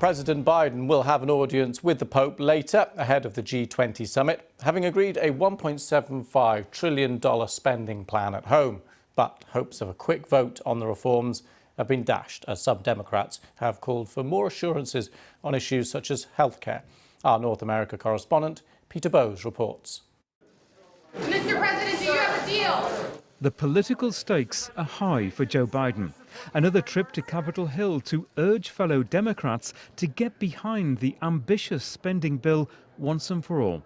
President Biden will have an audience with the Pope later, ahead of the G20 summit, having agreed a $1.75 trillion spending plan at home. But hopes of a quick vote on the reforms have been dashed, as some Democrats have called for more assurances on issues such as healthcare. Our North America correspondent, Peter Bowes, reports. Mr. President, do you have a deal? The political stakes are high for Joe Biden. Another trip to Capitol Hill to urge fellow Democrats to get behind the ambitious spending bill once and for all.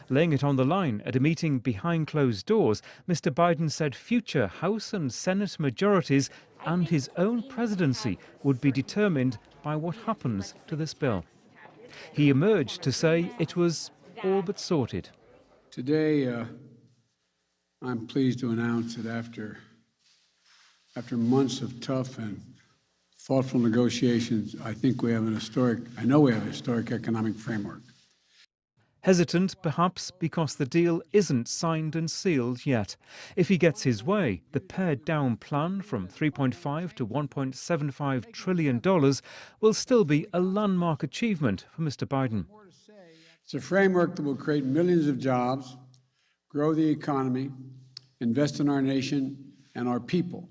Laying it on the line at a meeting behind closed doors, Mr. Biden said future House and Senate majorities and his own presidency would be determined by what happens to this bill. He emerged to say it was all but sorted. Today, I'm pleased to announce that after months of tough and thoughtful negotiations, I know we have a historic economic framework. Hesitant, perhaps, because the deal isn't signed and sealed yet. If he gets his way, the pared-down plan from $3.5 to $1.75 trillion will still be a landmark achievement for Mr. Biden. It's a framework that will create millions of jobs, grow the economy, invest in our nation and our people,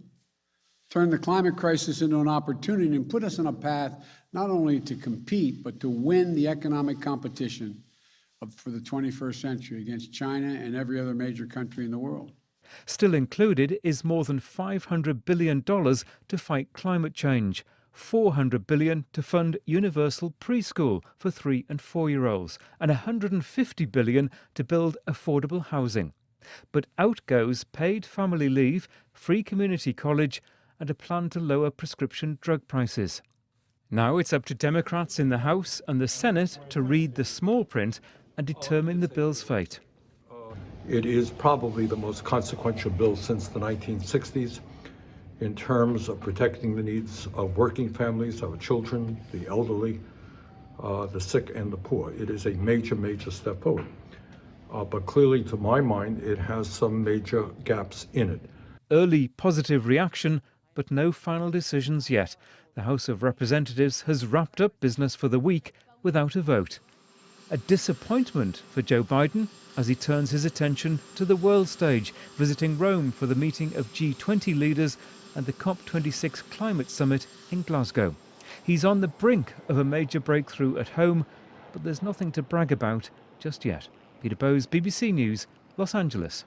turn the climate crisis into an opportunity and put us on a path not only to compete, but to win the economic competition for the 21st century against China and every other major country in the world. Still included is more than $500 billion to fight climate change, $400 billion to fund universal preschool for 3- and 4-year-olds, and $150 billion to build affordable housing. But out goes paid family leave, free community college, and a plan to lower prescription drug prices. Now it's up to Democrats in the House and the Senate to read the small print and determine the bill's fate. It is probably the most consequential bill since the 1960s in terms of protecting the needs of working families, our children, the elderly, the sick and the poor. It is a major, major step forward. But clearly, to my mind, it has some major gaps in it. Early positive reaction, but no final decisions yet. The House of Representatives has wrapped up business for the week without a vote. A disappointment for Joe Biden as he turns his attention to the world stage, visiting Rome for the meeting of G20 leaders and the COP26 climate summit in Glasgow. He's on the brink of a major breakthrough at home, but there's nothing to brag about just yet. Peter Bowes, BBC News, Los Angeles.